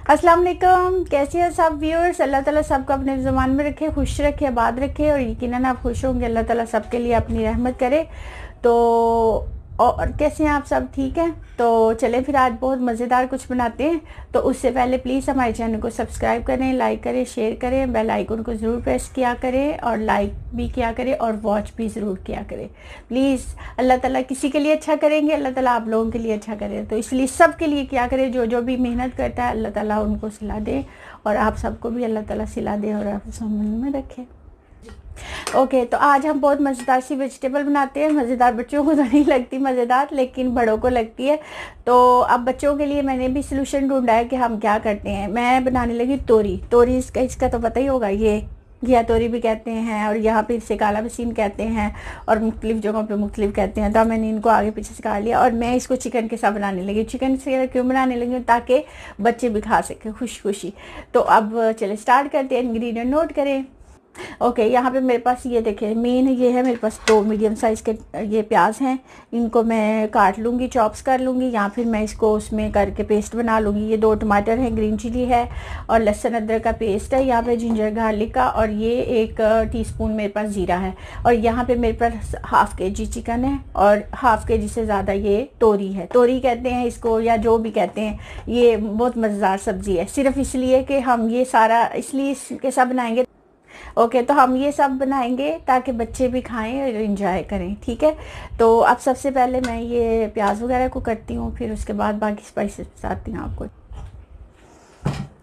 अस्सलाम वालेकुम, कैसे हैं सब व्यूअर्स। अल्लाह ताला सबको अपने ज़ुबान में रखे, खुश रखे, आबाद रखे और यकीनन आप खुश होंगे। अल्लाह ताला सबके लिए अपनी रहमत करे। तो और कैसे हैं आप सब, ठीक हैं? तो चलें फिर आज बहुत मज़ेदार कुछ बनाते हैं। तो उससे पहले प्लीज़ हमारे चैनल को सब्सक्राइब करें, लाइक करें, शेयर करें, बेल आइकन को ज़रूर प्रेस किया करें और लाइक भी किया करें और वॉच भी ज़रूर किया करें प्लीज़। अल्लाह ताला किसी के लिए अच्छा करेंगे, अल्लाह ताला आप लोगों के लिए अच्छा करें। तो इसलिए सब के लिए किया करें, जो जो भी मेहनत करता है अल्लाह ताला उनको सिला दे और आप सबको भी अल्लाह ताला सिला दे और आप समझ में रखें। ओके, तो आज हम बहुत मज़ेदार सी वेजिटेबल बनाते हैं। मज़ेदार बच्चों को तो नहीं लगती मज़ेदार, लेकिन बड़ों को लगती है। तो अब बच्चों के लिए मैंने भी सलूशन ढूंढा है कि हम क्या करते हैं। मैं बनाने लगी तोरी इसका तो पता ही होगा, ये घिया तोरी भी कहते हैं और यहाँ पे इसे काला बसीन कहते हैं और मुख्तलिफ जगहों पे मुख्तलिफ कहते हैं। तो मैंने इनको आगे पीछे से काट लिया और मैं इसको चिकन के साथ बनाने लगी। चिकन से क्यों बनाने लगी? ताकि बच्चे भी खा सकें खुशी। तो अब चले स्टार्ट करते हैं। इंग्रेडिएंट नोट करें। ओके, यहाँ पे मेरे पास ये देखें, मेन ये है मेरे पास 2 मीडियम साइज़ के ये प्याज हैं। इनको मैं काट लूँगी, चॉप्स कर लूँगी या फिर मैं इसको उसमें करके पेस्ट बना लूँगी। ये 2 टमाटर हैं, ग्रीन चिली है और लहसुन अदरक का पेस्ट है। यहाँ पे जिंजर गार्लिक का और ये 1 टीस्पून मेरे पास जीरा है और यहाँ पे मेरे पास हाफ़ kg चिकन है और हाफ़ kg से ज़्यादा ये तोरी है। तोरी कहते हैं इसको या जो भी कहते हैं। ये बहुत मज़ेदार सब्ज़ी है, सिर्फ इसलिए कि हम ये सारा इसलिए इसके साथ बनाएंगे। ओके, तो हम ये सब बनाएंगे ताकि बच्चे भी खाएं और इंजॉय करें, ठीक है। तो अब सबसे पहले मैं ये प्याज वगैरह को करती हूँ, फिर उसके बाद बाकी स्पाइसेस बताती हूँ आपको।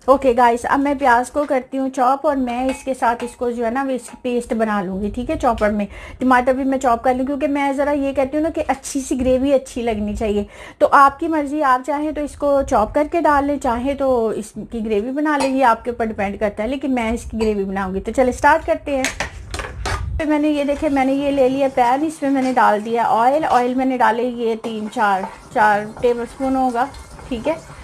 ओके गाइस, अब मैं प्याज को करती हूँ चॉप और मैं इसके साथ इसको जो है ना इसकी पेस्ट बना लूँगी, ठीक है। चॉपर में टमाटर भी मैं चॉप कर लूँ क्योंकि मैं ज़रा ये कहती हूँ ना कि अच्छी सी ग्रेवी अच्छी लगनी चाहिए। तो आपकी मर्ज़ी, आप चाहें तो इसको चॉप करके डाल लें, चाहें तो इसकी ग्रेवी बना लें, ये आपके ऊपर डिपेंड करता है, लेकिन मैं इसकी ग्रेवी बनाऊँगी। तो चले स्टार्ट करते हैं। तो मैंने ये देखे, मैंने ये ले लिया पैन, इसमें मैंने डाल दिया ऑयल मैंने डाले ये 3-4 टेबल स्पून होगा, ठीक है।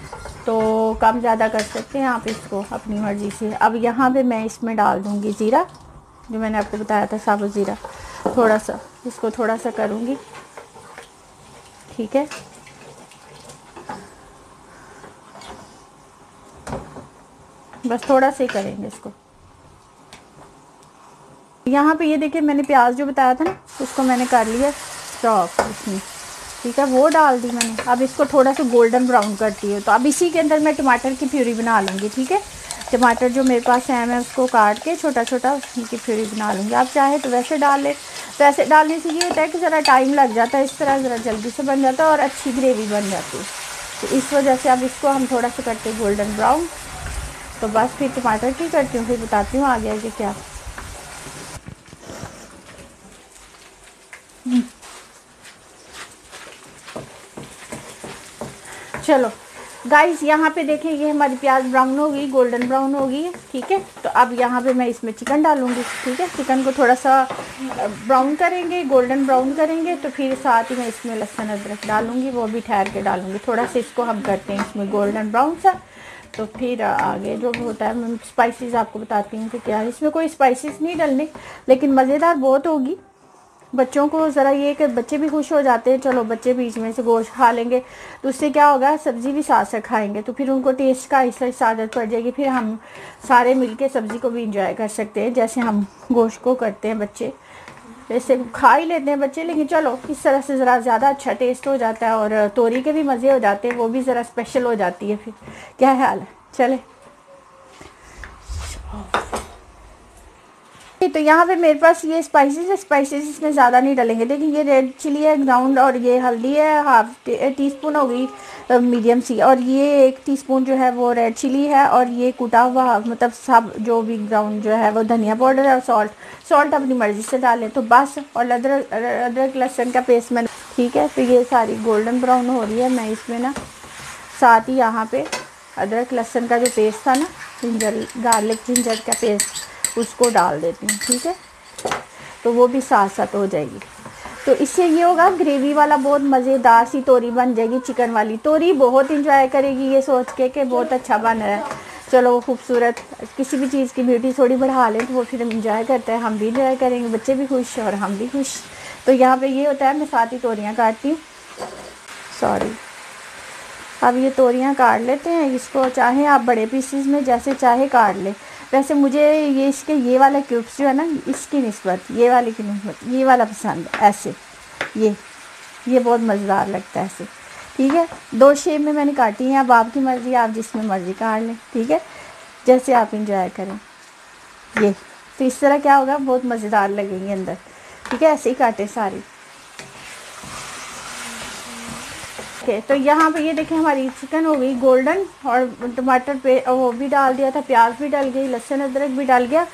तो कम ज़्यादा कर सकते हैं आप इसको अपनी मर्ज़ी से। अब यहाँ पे मैं इसमें डाल दूँगी ज़ीरा, जो मैंने आपको बताया था साबुत ज़ीरा। थोड़ा सा इसको थोड़ा सा करूँगी, ठीक है। बस थोड़ा सा ही करेंगे इसको। यहाँ पे ये देखिए, मैंने प्याज जो बताया था ना उसको मैंने कर लिया चॉप इसमें, ठीक है, वो डाल दी मैंने। अब इसको थोड़ा सा गोल्डन ब्राउन करती है। तो अब इसी के अंदर मैं टमाटर की प्यूरी बना लूँगी, ठीक है। टमाटर जो मेरे पास है मैं उसको काट के छोटा छोटा उसकी प्यूरी बना लूँगी। आप चाहे तो वैसे डाल ले। वैसे डालने से ये होता है कि ज़रा टाइम लग जाता है, इस तरह ज़रा जल्दी से बन जाता है और अच्छी ग्रेवी बन जाती है। तो इस वजह से अब इसको हम थोड़ा सा करते हैं गोल्डन ब्राउन। तो बस फिर टमाटर की करती हूँ, फिर बताती हूँ आगे आगे क्या। चलो गाइस, यहाँ पे देखें, ये हमारी प्याज ब्राउन होगी, गोल्डन ब्राउन होगी, ठीक है। तो अब यहाँ पे मैं इसमें चिकन डालूँगी, ठीक है। चिकन को थोड़ा सा ब्राउन करेंगे, गोल्डन ब्राउन करेंगे, तो फिर साथ ही मैं इसमें लहसुन अदरक डालूँगी, वो भी ठहर के डालूँगी। थोड़ा सा इसको हम करते हैं इसमें गोल्डन ब्राउन सा। तो फिर आगे जो होता है मैं स्पाइसेस आपको बताती हूँ कि क्या है। इसमें कोई स्पाइसेस नहीं डालने, लेकिन मज़ेदार बहुत होगी। बच्चों को ज़रा ये कि बच्चे भी खुश हो जाते हैं, चलो बच्चे बीच में से गोश्त खा लेंगे तो उससे क्या होगा, सब्ज़ी भी साथ साथ खाएंगे तो फिर उनको टेस्ट का इस आदत पड़ जाएगी। फिर हम सारे मिलके सब्ज़ी को भी इंजॉय कर सकते हैं, जैसे हम गोश्त को करते हैं। बच्चे वैसे खा ही लेते हैं बच्चे, लेकिन चलो इस तरह से ज़रा ज़्यादा अच्छा टेस्ट हो जाता है और तोरी के भी मज़े हो जाते हैं, वो भी ज़रा स्पेशल हो जाती है। फिर क्या हाल है, चले। तो यहाँ पे मेरे पास ये स्पाइसेस इसमें ज़्यादा नहीं डालेंगे। देखिए, ये रेड चिली है ग्राउंड और ये हल्दी है, हाफ टीस्पून हो गई मीडियम सी, और ये 1 टीस्पून जो है वो रेड चिली है और ये कुटा हुआ मतलब सब जो भी ग्राउंड जो है वो धनिया पाउडर है और सॉल्ट अपनी मर्ज़ी से डालें तो बस। और अदरक लहसुन का पेस्ट में, ठीक है। तो ये सारी गोल्डन ब्राउन हो रही है। मैं इसमें ना साथ ही यहाँ पे अदरक लहसुन का जो पेस्ट था ना, जिंजर का पेस्ट, उसको डाल देती हूँ, ठीक है। तो वो भी साथ साथ हो जाएगी। तो इससे ये होगा, ग्रेवी वाला बहुत मज़ेदार सी तोरी बन जाएगी। चिकन वाली तोरी बहुत इंजॉय करेगी ये सोच के कि बहुत अच्छा बन रहा है। चलो, खूबसूरत किसी भी चीज़ की ब्यूटी थोड़ी बढ़ा लें तो वो फिर इंजॉय करता है, हम भी इंजॉय करेंगे, बच्चे भी खुश और हम भी खुश। तो यहाँ पे ये होता है, मैं साथ ही तोरियाँ काटती हूँ, सॉरी। अब ये तोरियां काट लेते हैं। इसको चाहे आप बड़े पीसेस में जैसे चाहे काट लें। वैसे मुझे ये इसके ये वाला क्यूब्स जो है ना, इसकी निस्बत ये वाले की निस्बत ये वाला पसंद है। ऐसे ये बहुत मज़ेदार लगता है ऐसे। ठीक है, 2 शेप में मैंने काटी हैं। अब आपकी मर्ज़ी, आप जिसमें मर्ज़ी काट लें। ठीक है, जैसे आप इंजॉय करें। ये तो इस तरह क्या होगा, बहुत मज़ेदार लगेंगे अंदर। ठीक है, ऐसे ही काटे सारी। ओके, तो यहाँ पे ये देखें हमारी चिकन हो गई गोल्डन, और टमाटर पे वो भी डाल दिया था, प्याज भी डल गई, लहसुन अदरक भी डल गया।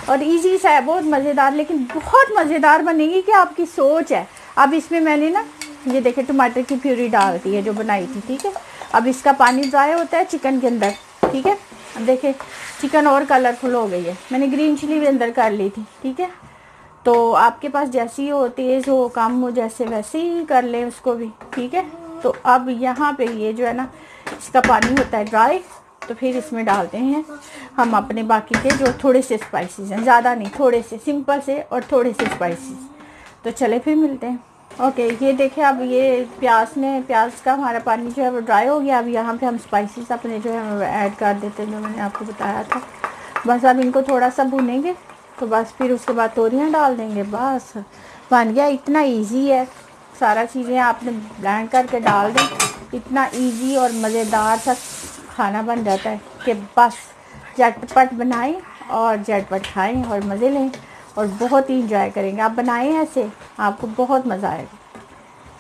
और इजी सा है, बहुत मज़ेदार, लेकिन बहुत मज़ेदार बनेगी कि आपकी सोच है। अब इसमें मैंने ना ये देखें टमाटर की प्यूरी डाल दी है जो बनाई थी। ठीक है, अब इसका पानी ड्राई होता है चिकन के अंदर। ठीक है, अब देखें चिकन और कलरफुल हो गई है। मैंने ग्रीन चिली भी अंदर कर ली थी। ठीक है, तो आपके पास जैसी हो, तेज़ हो कम हो, जैसे वैसे ही कर लें उसको भी। ठीक है, तो अब यहाँ पे ये जो है ना इसका पानी होता है ड्राई, तो फिर इसमें डालते हैं हम अपने बाकी के जो थोड़े से स्पाइसेस हैं, ज़्यादा नहीं, थोड़े से सिंपल से और थोड़े से स्पाइसेस। तो चले फिर मिलते हैं। ओके, ये देखें अब ये प्याज का हमारा पानी जो है वो ड्राई हो गया। अब यहाँ पे हम स्पाइसेस अपने जो है ऐड कर देते हैं, जो मैंने आपको बताया था। बस अब इनको थोड़ा सा भूनेंगे, तो बस फिर उसके बाद तोरियां डाल देंगे। बस बन गया। इतना इजी है, सारा चीज़ें आपने ब्लेंड करके डाल दें। इतना इजी और मज़ेदार सा खाना बन जाता है कि बस झटपट बनाएं और झटपट खाएं और मज़े लें, और बहुत ही इंजॉय करेंगे। आप बनाएं ऐसे, आपको बहुत मज़ा आएगा।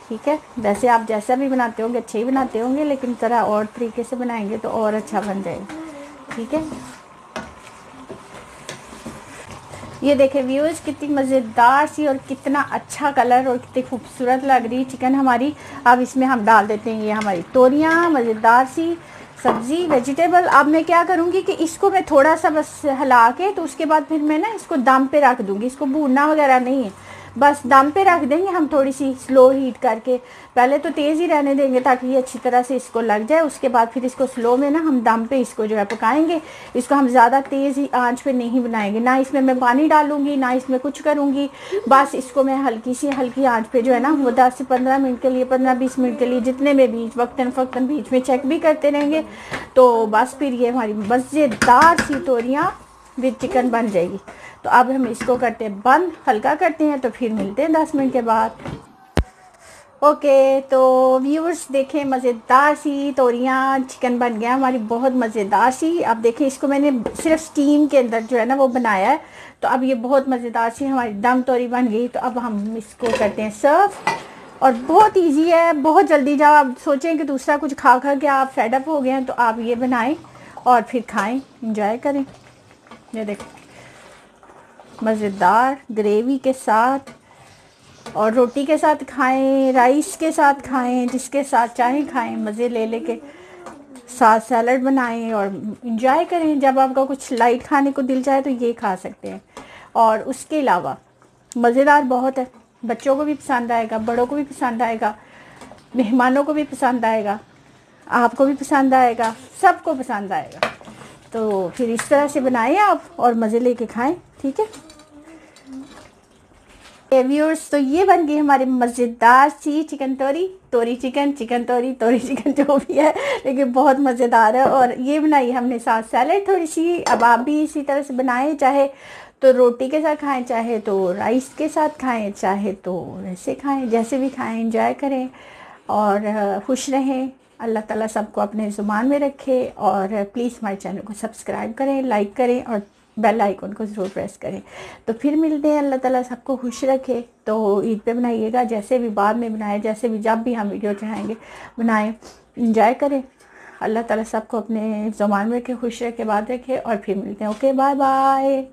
ठीक है, वैसे आप जैसा भी बनाते होंगे अच्छे ही बनाते होंगे, लेकिन तरह और तरीके से बनाएंगे तो और अच्छा बन जाएगा। ठीक है, ये देखें व्यूअर्स कितनी मज़ेदार सी और कितना अच्छा कलर और कितनी खूबसूरत लग रही चिकन हमारी। अब इसमें हम डाल देते हैं ये हमारी तोरियां, मज़ेदार सी सब्ज़ी वेजिटेबल। अब मैं क्या करूँगी कि इसको मैं थोड़ा सा बस हिला के, तो उसके बाद फिर मैं ना इसको दम पे रख दूँगी। इसको भूनना वगैरह नहीं है, बस दम पे रख देंगे हम, थोड़ी सी स्लो हीट करके। पहले तो तेज़ ही रहने देंगे ताकि ये अच्छी तरह से इसको लग जाए। उसके बाद फिर इसको स्लो में ना हम दम पे इसको जो है पकाएंगे। इसको हम ज़्यादा तेज़ ही आंच पे नहीं बनाएंगे, ना इसमें मैं पानी डालूंगी ना इसमें कुछ करूँगी। बस इसको मैं हल्की आंच पे जो है ना वो 10 से 15 मिनट के लिए, 15-20 मिनट के लिए, जितने में बीच वक्तन बीच में चेक भी करते रहेंगे। तो बस फिर ये हमारी मज़ेदार सी तोरियाँ विद चिकन बन जाएगी। तो अब हम इसको करते हैं बंद, हल्का करते हैं, तो फिर मिलते हैं 10 मिनट के बाद। ओके, तो व्यूअर्स देखें मज़ेदार सी तोरियां चिकन बन गया हमारी, बहुत मज़ेदार सी। अब देखें इसको मैंने सिर्फ स्टीम के अंदर जो है ना वो बनाया है। तो अब ये बहुत मज़ेदार सी हमारी दम तोरी बन गई। तो अब हम इसको करते हैं सर्व, और बहुत इजी है, बहुत जल्दी। जब आप सोचें कि दूसरा कुछ खा के आप फेडअप हो गए हैं, तो आप ये बनाएं और फिर खाएं, इंजॉय करें। ये देखें मज़ेदार ग्रेवी के साथ, और रोटी के साथ खाएं, राइस के साथ खाएं, जिसके साथ चाहें खाएं, मज़े ले लेके। साथ सैलड बनाएं और इंजॉय करें। जब आपका कुछ लाइट खाने को दिल चाहे तो ये खा सकते हैं। और उसके अलावा मज़ेदार बहुत है, बच्चों को भी पसंद आएगा, बड़ों को भी पसंद आएगा, मेहमानों को भी पसंद आएगा, आपको भी पसंद आएगा, सबको पसंद आएगा। तो फिर इस तरह से बनाएं आप और मज़े लेके खाएं। ठीक है व्यूअर्स, तो ये बन गई हमारी मज़ेदार सी चिकन तोरी चिकन जो भी है, लेकिन बहुत मज़ेदार है। और ये बनाई हमने साथ सैलेड थोड़ी सी। अब आप भी इसी तरह से बनाएं, चाहे तो रोटी के साथ खाएं, चाहे तो राइस के साथ खाएं, चाहे तो वैसे खाएं, जैसे भी खाएं, एंजॉय करें और खुश रहें। अल्लाह ताला सबको अपने ज़ुबान में रखे। और प्लीज़ हमारे चैनल को सब्सक्राइब करें, लाइक करें और बेल आइकन को ज़रूर प्रेस करें। तो फिर मिलते हैं। अल्लाह ताला सबको खुश रखे। तो ईद पे बनाइएगा, जैसे भी बाद में बनाए, जैसे भी जब भी हम वीडियो चाहेंगे बनाएं, इंजॉय करें। अल्लाह ताला सबको अपने ज़ुबान में रखे, खुश रखे, बात रखे। और फिर मिलते हैं। Okay, bye bye.